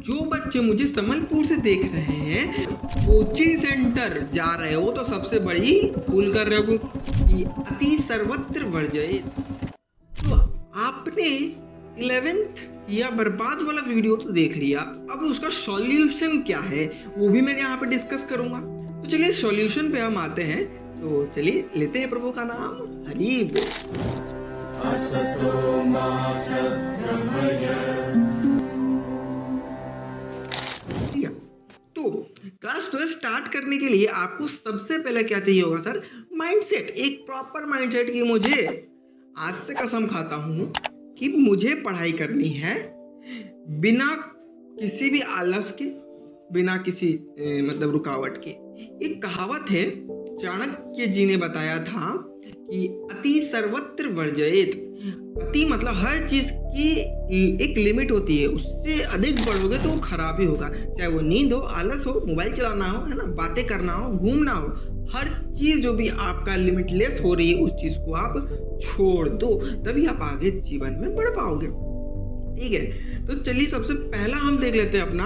जो बच्चे मुझे संबलपुर से देख रहे हैं, कोचिंग सेंटर जा रहे हो तो सबसे बड़ी भूल कर रहे हो कि अति सर्वत्र वर्जयेत। तो आपने 11th या बर्बाद वाला वीडियो तो देख लिया, अब उसका सॉल्यूशन क्या है वो भी मैं यहाँ पे डिस्कस करूंगा। तो चलिए सॉल्यूशन पे हम आते हैं। तो चलिए लेते हैं प्रभु का नाम, हरि बोल। ठीक है, तो क्लास 12 स्टार्ट करने के लिए आपको सबसे पहले क्या चाहिए होगा सर? माइंडसेट, एक प्रॉपर माइंडसेट कि मुझे आज से कसम खाता हूं कि मुझे पढ़ाई करनी है बिना किसी भी आलस के, बिना किसी मतलब रुकावट के। एक कहावत है, चाणक्य जी ने बताया था कि अति सर्वत्र वर्जयेत। अति मतलब हर चीज की एक लिमिट होती है, उससे अधिक बढ़ोगे तो वो खराब ही होगा। चाहे वो नींद हो, आलस हो, मोबाइल चलाना हो, है ना, बातें करना हो, घूमना हो, हर चीज जो भी आपका लिमिटलेस हो रही है उस चीज को आप छोड़ दो, तभी आप आगे जीवन में बढ़ पाओगे। ठीक है, तो चलिए सबसे पहला हम देख लेते हैं अपना।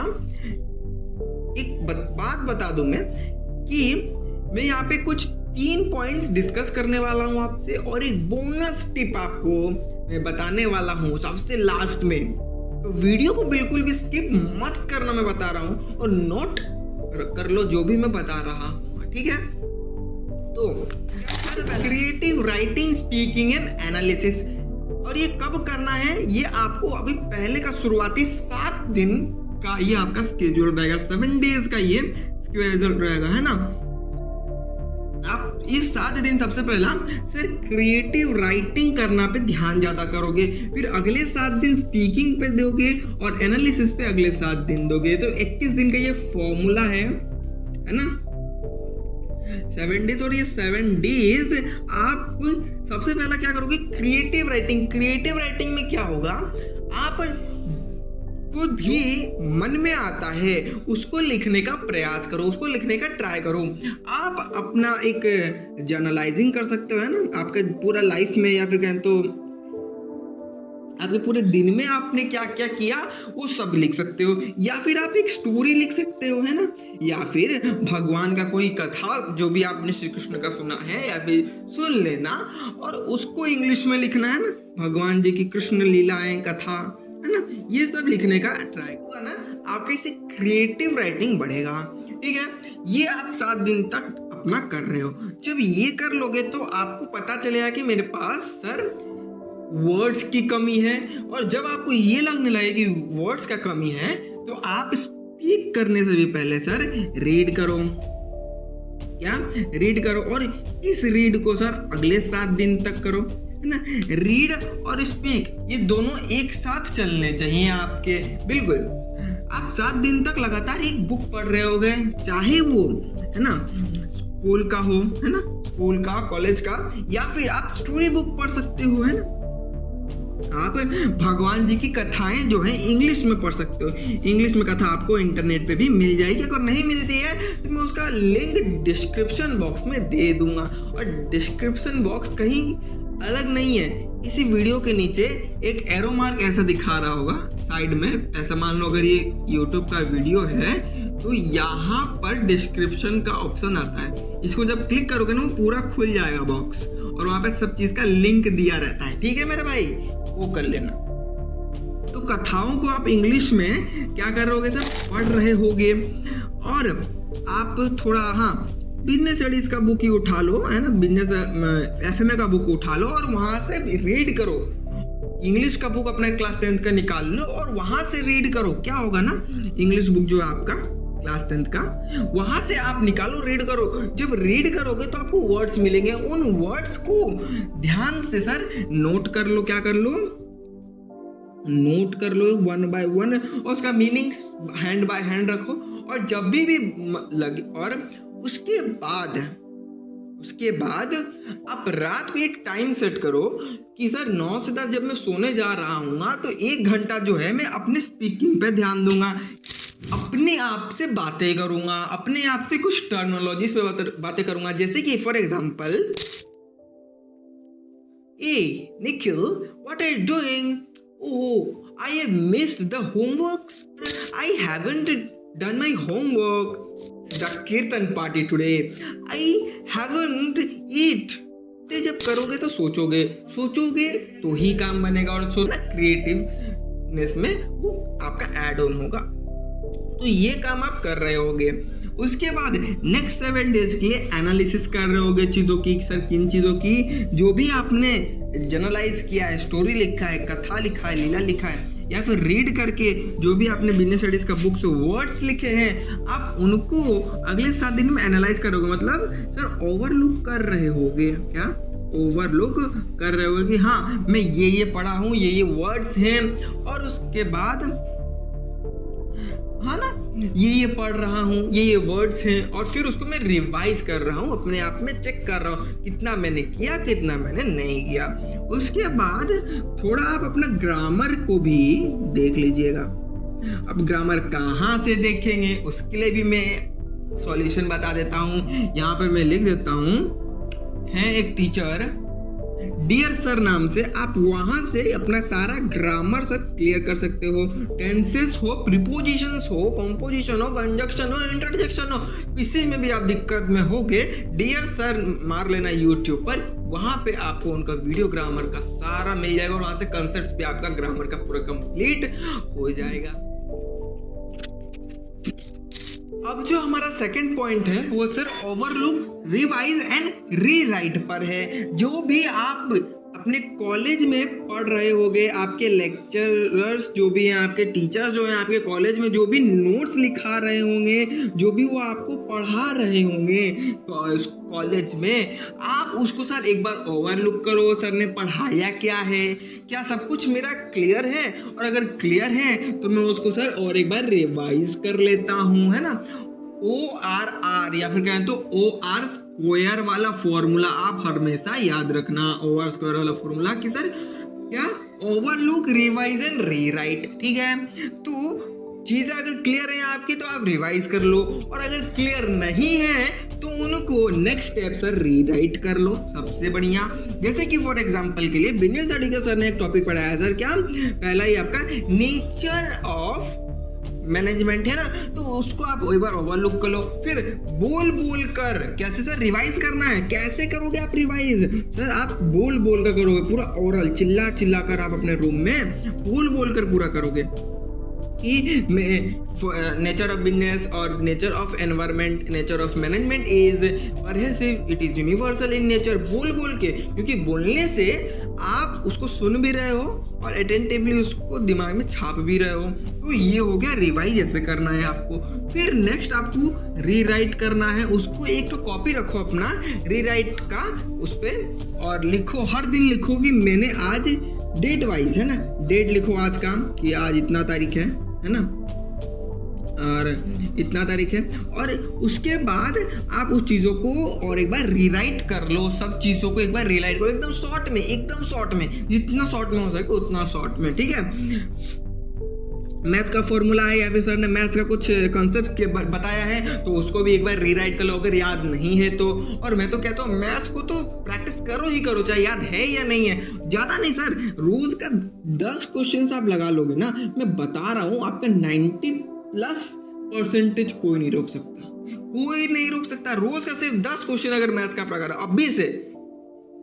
एक बात बता दूं मैं कि मैं यहाँ पे कुछ 3 पॉइंट्स डिस्कस करने वाला हूँ आपसे, और एक बोनस टिप आपको मैं बताने वाला हूँ सबसे लास्ट में। तो वीडियो को बिल्कुल भी स्किप मत करना, मैं बता रहा हूँ, और नोट कर लो जो भी मैं बता रहा हूँ। ठीक है, तो creative writing, speaking and analysis, और ये कब करना है? ये आपको अभी पहले का शुरुआती 7 दिन का ये आपका स्केड्यूल रहेगा, 7 डेज का ये स्केड्यूल रहेगा, है ना। आप ये 7 दिन सबसे पहला सर क्रिएटिव राइटिंग करना पे ध्यान ज्यादा करोगे, फिर अगले 7 दिन स्पीकिंग पे दोगे, और एनालिसिस पे अगले 7 दिन दोगे। तो 21 दिन का ये फॉर्मूला है ना, 7 डेज। और ये 7 डेज आप सबसे पहला क्या करोगे? Creative writing. क्रिएटिव राइटिंग में क्या होगा? आप को भी मन में आता है उसको लिखने का प्रयास करो, उसको लिखने का ट्राई करो। आप अपना एक जर्नलाइजिंग कर सकते हो, है ना, आपके पूरा लाइफ में, या फिर कहें तो आपके पूरे दिन में आपने क्या क्या किया वो सब लिख सकते हो, या फिर आप एक स्टोरी लिख सकते हो, है ना, या फिर भगवान का कोई कथा जो भी आपने श्री कृष्ण का सुना है या फिर सुन लेना और उसको इंग्लिश में लिखना, है ना, भगवान जी की कृष्ण लीलाएं, कथा, है ना, ये सब लिखने का ट्राई होगा ना, आपके से क्रिएटिव राइटिंग बढ़ेगा। ठीक है, ये आप 7 दिन तक अपना कर रहे हो। जब ये कर लोगे तो आपको पता चलेगा कि मेरे पास सर वर्ड्स की कमी है, और जब आपको ये लगने लगे कि वर्ड्स का कमी है तो आप स्पीक करने से भी पहले सर रीड करो। क्या रीड करो, और इस रीड को सर अगले 7 दिन तक करो, है ना। रीड और स्पीक ये दोनों एक साथ चलने चाहिए आपके। बिल्कुल, आप 7 दिन तक लगातार एक बुक पढ़ रहे होगे, चाहे वो, है ना, स्कूल का हो, है ना, स्कूल का, कॉलेज का, या फिर आप स्टोरी बुक पढ़ सकते हो, है ना। आप भगवान जी की कथाएं जो है इंग्लिश में पढ़ सकते हो। इंग्लिश में कथा आपको इंटरनेट पे भी मिल जाएगी। अगर नहीं मिलती है तो मैं उसका लिंक डिस्क्रिप्शन बॉक्स में दे दूंगा, और डिस्क्रिप्शन बॉक्स कहीं अलग नहीं है, इसी वीडियो के नीचे एक एरो मार्क ऐसा दिखा रहा होगा साइड में। ऐसा मान लो अगर ये YouTube का वीडियो है तो यहाँ पर डिस्क्रिप्शन का ऑप्शन आता है, इसको जब क्लिक करोगे ना वो पूरा खुल जाएगा बॉक्स, और वहाँ पे सब चीज का लिंक दिया रहता है। ठीक है मेरे भाई, वो कर लेना। तो कथाओं को आप इंग्लिश में क्या कर रहोगे सर? पढ़ रहे होगे, और आप थोड़ा बिजनेस स्टडीज का बुक ही उठा लो, है ना, बिजनेस FMA का बुक उठा लो और वहां से रीड करो। इंग्लिश का बुक अपना क्लास 10th का निकाल लो और वहां से रीड करो। क्या होगा ना, इंग्लिश बुक जो है आपका क्लास 10th का, वहां से आप निकालो, रीड करो। जब रीड करोगे तो आपको वर्ड्स मिलेंगे, उन वर्ड्स को ध्यान से सर नोट कर लो। क्या कर लो? नोट कर लो 1 by 1, और उसका मीनिंग हैंड बाय हैंड रखो। और जब भी लगे, और उसके बाद आप रात को एक टाइम सेट करो कि सर 9 से 10 जब मैं सोने जा रहा हूँ तो 1 घंटा जो है मैं अपने स्पीकिंग पे ध्यान दूंगा, अपने आप से बातें करूंगा, अपने आप से कुछ टर्मिनोलॉजीज पे बातें करूंगा। जैसे कि for example, a Nikhil, what are you doing? Oh, I have missed the homeworks. I haven't done my homework. The kirtan party today. I haven't eat. ते जब करोगे तो सोचोगे तो ही काम बनेगा, और सोचना क्रिएटिवनेस में वो आपका ऐड ऑन होगा। तो ये काम आप कर रहे होगे। उसके बाद नेक्स्ट 7 डेज के लिए एनालिसिस कर रहे होगे चीज़ों की, सर किन चीज़ों की, जो भी आपने जर्नलाइज किया है, स्टोरी लिखा है, कथा लिखा है, लीला लिखा है, या फिर रीड करके जो भी आपने बिजनेस स्टडीज का बुक्स वर्ड्स लिखे हैं, आप उनको अगले 7 दिन में एनालाइज करोगे। मतलब सर ओवरलुक कर रहे होगे, क्या ओवरलुक कर रहे होगे कि हाँ मैं ये पढ़ा हूँ, ये वर्ड्स हैं, और उसके बाद हाँ ना ये पढ़ रहा हूँ, ये वर्ड्स हैं, और फिर उसको मैं रिवाइज कर रहा हूँ, अपने आप में चेक कर रहा हूँ कितना मैंने किया, कितना मैंने नहीं किया। उसके बाद थोड़ा आप अपना ग्रामर को भी देख लीजिएगा। अब ग्रामर कहाँ से देखेंगे उसके लिए भी मैं सॉल्यूशन बता देता हूँ। यहाँ पर मैं लिख देता हूँ, है एक टीचर डियर सर नाम से, आप वहां से अपना सारा ग्रामर सर क्लियर कर सकते हो। टेंसेस हो, प्रीपोजिशंस हो, कंपोजिशन हो, कंजक्शन हो, इंटरजेक्शन हो, किसी में भी आप दिक्कत में होगे, डियर सर मार लेना यूट्यूब पर, वहां पे आपको उनका वीडियो ग्रामर का सारा मिल जाएगा, और वहां से कंसेप्ट भी आपका ग्रामर का पूरा कंप्लीट हो जाएगा। अब जो हमारा सेकंड पॉइंट है वो sir overlook, revise and rewrite पर है। जो भी आप अपने कॉलेज में पढ़ रहे होगे, आपके लेक्चरर्स जो भी हैं, आपके टीचर्स जो हैं आपके कॉलेज में, जो भी नोट्स लिखा रहे होंगे, जो भी वो आपको पढ़ा रहे होंगे कॉलेज में, आप उसको सर एक बार ओवरलुक करो, सर ने पढ़ाया क्या है, क्या सब कुछ मेरा क्लियर है, और अगर क्लियर है तो मैं उसको सर और एक बार रिवाइज कर लेता हूँ, है ना। ORR या फिर कहें तो OR स्क्वायर वाला फॉर्मूला आप हमेशा याद रखना। OR स्क्वायर वाला फॉर्मूला कि सर क्या, ओवरलुक, रिवाइज एंड रीराइट, ठीक है। तो चीजें अगर क्लियर है आपकी तो आप रिवाइज कर लो, और अगर क्लियर नहीं है तो उनको नेक्स्ट स्टेप सर रीराइट कर लो, सबसे बढ़िया। जैसे कि फॉर एग्जांपल के लिए बिजनेस स्टडी का सर ने एक टॉपिक पढ़ाया सर, क्या पहला ही आपका नेचर ऑफ मैनेजमेंट है ना, तो उसको आप एक बार ओवरलुक कर लो। फिर बोल कर कैसे सर रिवाइज करना है, कैसे करोगे आप रिवाइज, सर आप बोल कर करोगे, पूरा ओरल चिल्ला कर आप अपने रूम में बोल कर पूरा करोगे कि नेचर ऑफ बिजनेस और nature of environment, nature of management is pervasive, it is universal in nature, बोल के, क्योंकि बोलने से आप उसको सुन भी रहे हो और अटेंटिवली उसको दिमाग में छाप भी रहे हो। तो ये हो गया रिवाइज, ऐसे करना है आपको। फिर नेक्स्ट आपको रीराइट करना है, उसको एक तो कॉपी रखो अपना रीराइट का उस पे, और लिखो, हर दिन लिखो कि मैंने आज डेट वाइज, है ना, डेट लिखो आज का कि आज इतना तारीख है ना, और इतना तारीख है, और उसके बाद आप उस चीज़ों को और एक बार रीराइट कर लो, सब चीज़ों को एक बार रीराइट करो, एकदम शॉर्ट में, जितना शॉर्ट में हो सके उतना शॉर्ट में, ठीक है। मैथ का फॉर्मूला है या फिर सर ने मैथ्स का कुछ कॉन्सेप्ट बताया है तो उसको भी एक बार रीराइट कर लो अगर याद नहीं है तो। और मैं तो कहता हूँ मैथ्स को तो प्रैक्टिस करो ही करो, चाहे याद है या नहीं है, ज़्यादा नहीं सर, रोज का 10 क्वेश्चन आप लगा लोगे ना, मैं बता रहा हूँ आपका 90+% कोई नहीं रोक सकता। रोज का सिर्फ 10 क्वेश्चन अगर मैथ्स का प्रकार अभी से,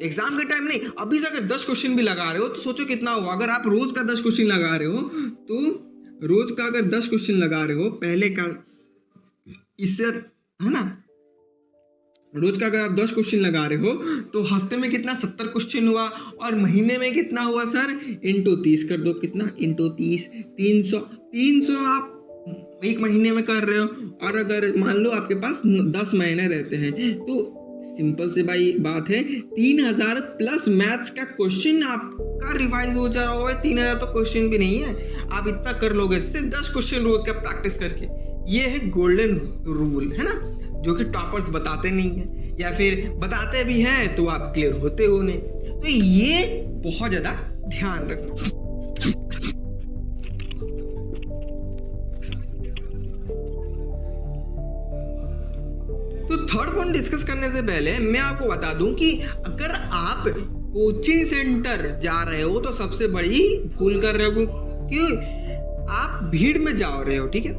एग्जाम के टाइम नहीं, अभी से अगर 10 क्वेश्चन भी लगा रहे हो तो सोचो कितना हुआ। अगर आप रोज का 10 क्वेश्चन लगा रहे हो तो रोज का अगर 10 क्वेश्चन लगा रहे हो पहले का, इससे है ना, रोज का अगर आप 10 क्वेश्चन लगा रहे हो तो हफ्ते में कितना 70 क्वेश्चन हुआ, और महीने में कितना हुआ सर, इंटू 30 कर दो, कितना इंटू 30, 300 आप एक महीने में कर रहे हो। और अगर मान लो आपके पास 10 महीने रहते हैं तो सिंपल से भाई बात है 3000 प्लस मैथ्स का क्वेश्चन आपका रिवाइज हो जा रहा होगा। 3000 तो क्वेश्चन भी नहीं है, आप इतना कर लोगे सिर्फ 10 क्वेश्चन रोज का प्रैक्टिस करके। ये है गोल्डन रूल, है ना, जो कि टॉपर्स बताते नहीं है, या फिर बताते भी हैं तो आप क्लियर होते हो नहीं। तो ये बहुत ज्यादा ध्यान रखना। तो थर्ड पॉइंट डिस्कस करने से पहले मैं आपको बता दूं कि अगर आप कोचिंग सेंटर जा रहे हो तो सबसे बड़ी भूल कर रहे हो कि आप भीड़ में जा रहे हो, ठीक है,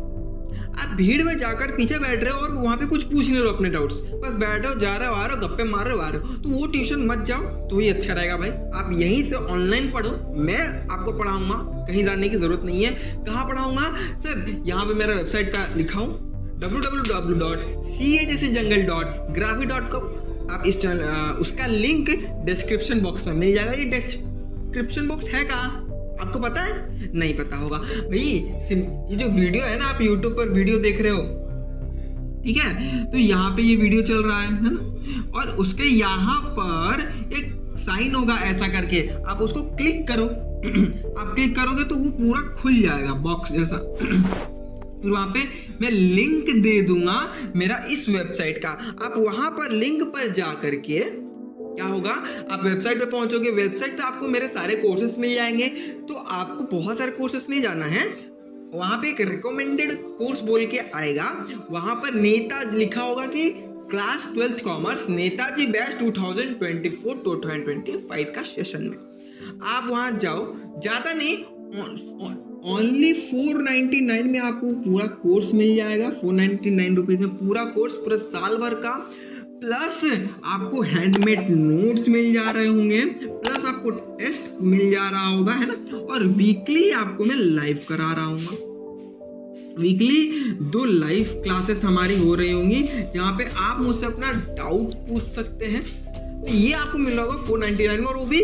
आप भीड़ में जाकर पीछे बैठ रहे हो और वहां पे कुछ पूछ नहीं रहे हो अपने डाउट्स, बस बैठे हो, जा रहे हो, आ रहे हो, गप्पे मार रहे हो, आ रहे हो, तो वो ट्यूशन मत जाओ, तो ही अच्छा रहेगा भाई। आप यहीं से ऑनलाइन पढ़ो, मैं आपको पढ़ाऊंगा, कहीं जाने की जरूरत नहीं है। कहाँ पढ़ाऊंगा सर? यहाँ पे मेरा वेबसाइट का लिखा हूँ www.cajcjungle.graphy.com। आप इस चैनल उसका लिंक डिस्क्रिप्शन बॉक्स में मिल जाएगा। ये डिस्क्रिप्शन बॉक्स है कहाँ, आपको पता है? नहीं पता होगा भाई। ये जो वीडियो है ना, आप YouTube पर वीडियो देख रहे हो, ठीक है, तो यहाँ पे ये वीडियो चल रहा है ना, और उसके यहाँ पर एक साइन होगा ऐसा करके, आप उसको क्लिक करो। आप क्लिक करोगे तो वो पूरा खुल जाएगा बॉक्स जैसा। फिर वहां पे मैं लिंक दे दूंगा मेरा इस वेबसाइट का। आप वहां पर लिंक पर जा करके क्या होगा, आप वेबसाइट पे पहुंचोगे, वेबसाइट पे आपको मेरे सारे कोर्सेस मिल जाएंगे। तो आपको बहुत सारे कोर्सेस नहीं जाना है, वहां पे एक रिकमेंडेड कोर्स बोल के आएगा, वहां पर नेता लिखा होगा कि class 12th commerce Netaji batch 2024-2025 का सेशन में। आप वहां जाओ, ज्यादा नहीं, ओनली 499 में आपको पूरा कोर्स मिल जाएगा। 499 रुपीज में पूरा कोर्स, पूरा साल भर का, प्लस आपको हैंडमेड नोट्स मिल जा रहे होंगे, प्लस आपको टेस्ट मिल जा रहा होगा, है ना, और वीकली आपको मैं लाइव करा रहा हूँ। वीकली 2 लाइव क्लासेस हमारी हो रही होंगी, जहाँ पे आप मुझसे अपना डाउट पूछ सकते हैं। तो ये आपको मिल रहा होगा 499 में, और वो भी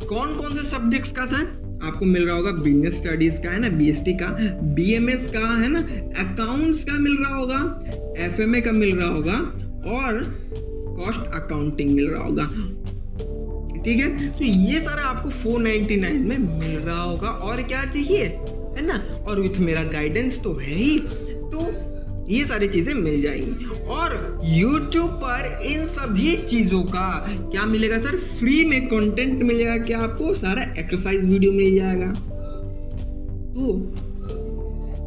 कौन कौन से सब्जेक्ट्स का सर? आपको मिल रहा होगा बिजनेस स्टडीज का, है ना, BST का, BMS का, है ना, अकाउंट्स का मिल रहा होगा, FMA का मिल रहा होगा, और कॉस्ट अकाउंटिंग मिल रहा होगा, ठीक है। तो ये सारा आपको 499 में मिल रहा होगा। और क्या चाहिए, है ना, और विथ मेरा गाइडेंस तो है ही, तो ये सारी चीजें मिल जाएंगी। और YouTube पर इन सभी चीजों का क्या मिलेगा सर? फ्री में कंटेंट मिलेगा। क्या आपको? सारा एक्सरसाइज वीडियो मिल जाएगा। तो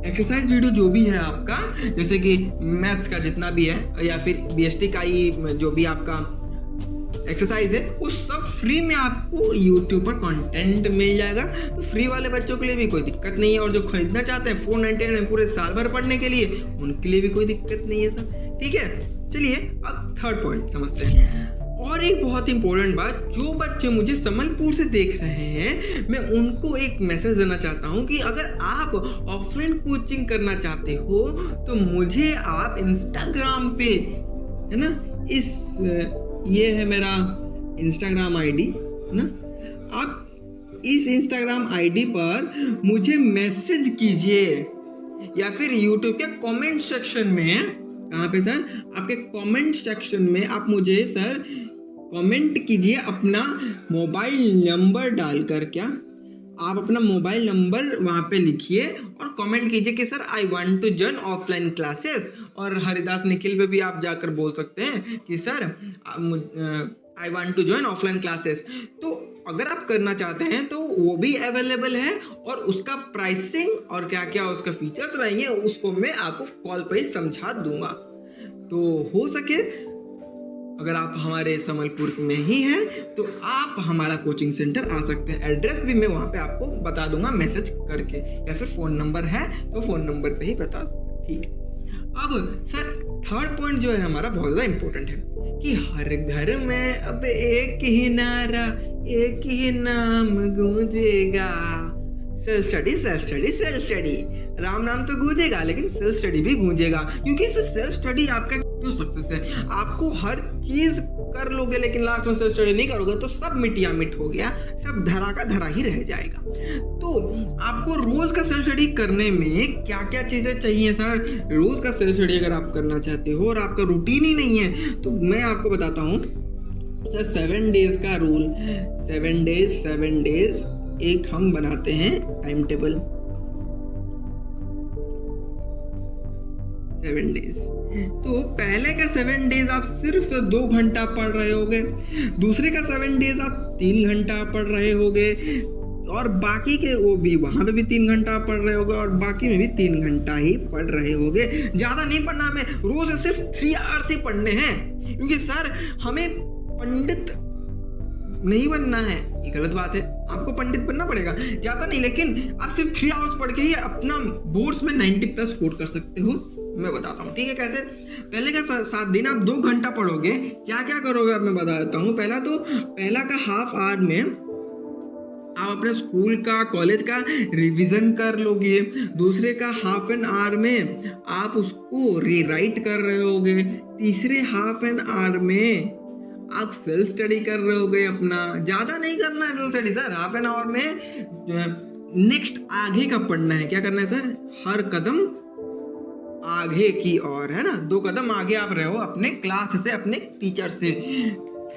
एक्सरसाइज वीडियो जो भी है आपका, जैसे कि मैथ्स का जितना भी है, या फिर BST का ही जो भी आपका एक्सरसाइज है, वो सब फ्री में आपको YouTube पर कंटेंट मिल जाएगा। तो फ्री वाले बच्चों के लिए भी कोई दिक्कत नहीं है, और जो खरीदना चाहते हैं 499 में पूरे साल भर पढ़ने के लिए, उनके लिए भी कोई दिक्कत नहीं है सर, ठीक है। चलिए अब थर्ड पॉइंट समझते हैं। और एक बहुत इंपॉर्टेंट बात, जो बच्चे मुझे संबलपुर से देख रहे हैं, मैं उनको एक मैसेज देना चाहता हूँ कि अगर आप ऑफलाइन कोचिंग करना चाहते हो तो मुझे आप इंस्टाग्राम पे, है ना, ये है मेरा इंस्टाग्राम आईडी, है ना, आप इस इंस्टाग्राम आईडी पर मुझे मैसेज कीजिए, या फिर यूट्यूब के कमेंट सेक्शन में, कहाँ पे सर? आपके कमेंट सेक्शन में आप मुझे सर कमेंट कीजिए अपना मोबाइल नंबर डालकर। क्या आप अपना मोबाइल नंबर वहाँ पे लिखिए और कमेंट कीजिए कि sir I want to join offline classes. और हरिदास निखिल पे भी आप जाकर बोल सकते हैं कि sir I want to join offline classes. तो अगर आप करना चाहते हैं तो वो भी अवेलेबल है, और उसका प्राइसिंग और क्या क्या उसका फीचर्स रहेंगे उसको मैं आपको कॉल पर ही समझा दूंगा। तो हो सके अगर आप हमारे संबलपुर में ही हैं तो आप हमारा कोचिंग सेंटर आ सकते हैं। एड्रेस भी मैं वहाँ पे आपको बता दूंगा मैसेज करके, या फिर फ़ोन नंबर है तो फ़ोन नंबर पे ही बता दूंगा, ठीक है। अब सर थर्ड पॉइंट जो है हमारा बहुत ज़्यादा इंपॉर्टेंट है कि हर घर में अब एक ही नारा, एक ही नाम गूंजेगा, self study self study self study. Ram नाम तो गूंजेगा लेकिन सेल्फ स्टडी भी गूंजेगा, क्योंकि सेल्फ स्टडी आपका जो सक्सेस है। आपको हर चीज कर लोगे लेकिन लास्ट में सेल्फ स्टडी नहीं करोगे तो सब मिटिया मिट हो गया, सब धरा का धरा ही रह जाएगा। तो आपको रोज का सेल्फ स्टडी करने में क्या क्या चीजें चाहिए सर? रोज का सेल्फ स्टडी अगर आप करना चाहते हो और आपका रूटीन ही नहीं है तो मैं आपको बताता हूँ सर 7 डेज का रूल। 7 डेज एक हम बनाते हैं टाइम टेबल। 7 डेज, तो पहले का 7 डेज आप सिर्फ से 2 घंटा पढ़ रहे होगे, दूसरे का 7 डेज आप 3 घंटा पढ़ रहे होगे, और बाकी के वो भी वहाँ पे भी 3 घंटा पढ़ रहे होगे, और बाकी में भी 3 घंटा ही पढ़ रहे होगे। ज़्यादा नहीं पढ़ना हमें, रोज सिर्फ 3 आवर्स ही पढ़ने हैं, क्योंकि सर हमें पंडित नहीं बनना है, ये गलत बात है। आपको पंडित बनना पड़ेगा, ज़्यादा नहीं, लेकिन आप सिर्फ 3 आवर्स पढ़ के ही अपना बोर्ड्स में 90+ स्कोर कर सकते हो। मैं बताता हूँ, ठीक है कैसे। पहले का 7 दिन आप 2 घंटा पढ़ोगे, क्या क्या करोगे अब मैं बता देता हूँ। पहला का हाफ आवर में आप अपने स्कूल का कॉलेज का रिवीजन कर लोगे। दूसरे का हाफ एन आवर में आप उसको रीराइट कर रहे होगे। तीसरे हाफ एन आवर में आप सेल्फ स्टडी कर रहे होगे अपना। ज़्यादा नहीं करना है self study sir, half an hour में नेक्स्ट आगे का पढ़ना है। क्या करना है सर, हर कदम आगे की ओर, है ना, 2 कदम आगे आप रहे हो अपने क्लास से, अपने टीचर से,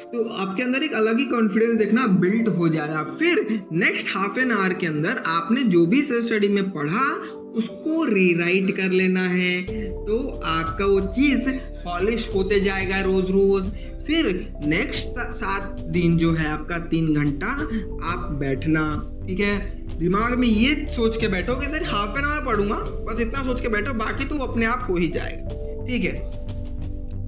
तो आपके अंदर एक अलग ही कॉन्फिडेंस देखना बिल्ड हो जाएगा। फिर नेक्स्ट हाफ एन आवर के अंदर आपने जो भी सेल्फ स्टडी में पढ़ा उसको रीराइट कर लेना है, तो आपका वो चीज़ पॉलिश होते जाएगा रोज रोज। फिर नेक्स्ट 7 दिन जो है आपका 3 घंटा आप बैठना, ठीक है। दिमाग में ये सोच के बैठो कि सर हाफ एन आवर पढ़ूंगा, बस इतना सोच के बैठो, बाकी तो अपने आप हो ही जाएगा, ठीक है।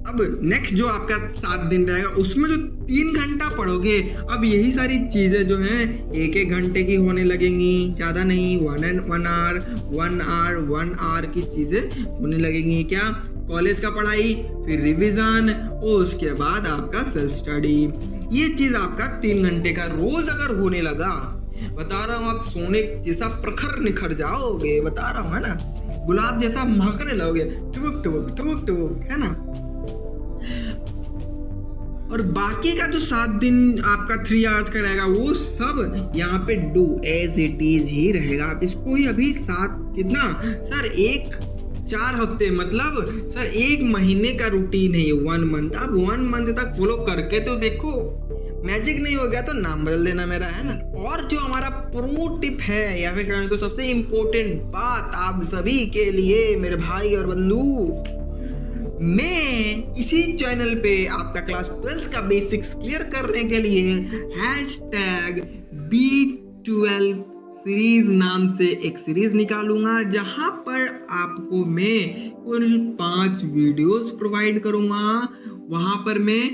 अब नेक्स्ट जो आपका 7 दिन रहेगा उसमें जो 3 घंटा पढ़ोगे, अब यही सारी चीज़ें जो हैं 1-1 घंटे की होने लगेंगी, ज़्यादा नहीं, 1 आवर की चीज़ें होने लगेंगी। क्या, कॉलेज का पढ़ाई, फिर रिवीजन और उसके बाद आपका सेल्फ स्टडी। ये चीज़ आपका 3 घंटे का रोज अगर होने लगा, बता रहा हूँ आप सोने जैसा प्रखर निखर जाओगे, बता रहा हूँ, है ना, गुलाब जैसा महकने लगोगे, टुमुक टुमुक टुमुक टुमुक, है ना। और बाकी का जो 7 दिन आपका 3 आवर्स का रहेगा वो सब यहाँ पे डू एज इट इज ही रहेगा। आप इसको ही अभी 7 कितना सर 4 हफ्ते, मतलब सर 1 महीने का रूटीन है ये, 1 मंथ। आप 1 मंथ तक फॉलो करके तो देखो, मैजिक नहीं हो गया तो नाम बदल देना मेरा, है ना। और जो हमारा प्रो टिप है या फिर कहें तो सबसे इम्पोर्टेंट बात आप सभी के लिए मेरे भाई और बंधु, मैं इसी चैनल पे आपका क्लास 12 का बेसिक्स क्लियर करने के लिए #B12 सीरीज नाम से एक सीरीज निकालूंगा, जहां पर आपको मैं कुल 5 वीडियोस प्रोवाइड करूंगा। वहां पर मैं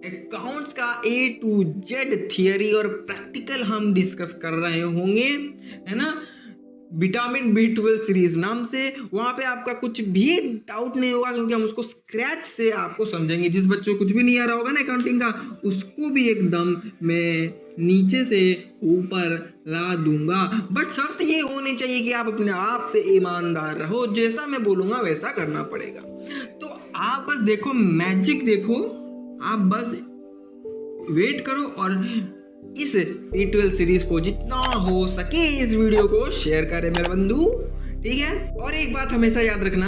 अकाउंट्स का A to Z थियरी और प्रैक्टिकल हम डिस्कस कर रहे होंगे, है ना, विटामिन B12 सीरीज नाम से। वहाँ पे आपका कुछ भी डाउट नहीं होगा, क्योंकि हम उसको स्क्रैच से आपको समझेंगे। जिस बच्चों को कुछ भी नहीं आ रहा होगा ना अकाउंटिंग का, उसको भी एकदम मैं नीचे से ऊपर ला दूंगा। बट शर्त ये होनी चाहिए कि आप अपने आप से ईमानदार रहो, जैसा मैं बोलूँगा वैसा करना पड़ेगा। तो आप बस देखो, मैजिक देखो, आप बस वेट करो और इस B12 सीरीज को जितना हो सके इस वीडियो को शेयर करें मेरे बंधु, ठीक है। और एक बात हमेशा याद रखना,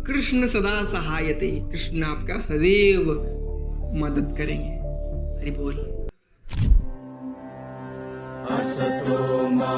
कृष्ण सदा सहायते, कृष्ण आपका सदैव मदद करेंगे। हरि बोल। असतो मा